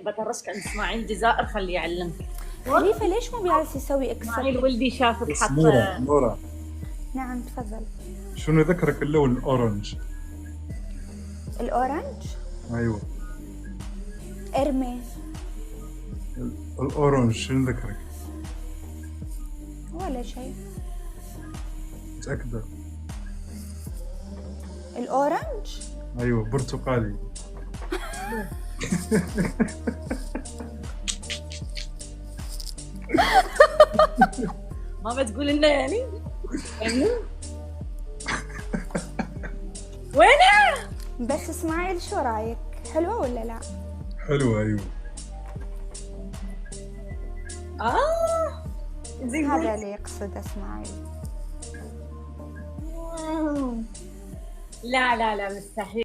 بترشك عند اسماعيل الجزائر خليه يعلمك. خليفة ليش مو بيعرف يسوي اسماعيل اكسبت؟ ولدي شافك بس حط. نورة نعم تفضل. شنو ذكرك اللون الأورنج؟ الأورنج؟ أيوة ارمي. الأورنج شنو ذكرك؟ ولا شيء. متأكدة؟ الأورنج؟ أيوة برتقالي. ما بتقول لنا يعني؟ وينه؟ بس اسماعيل شو رايك؟ حلوة ولا لا؟ حلوة أيوة. زين هذا اللي يقصد اسماعيل. لا لا لا مستحيل.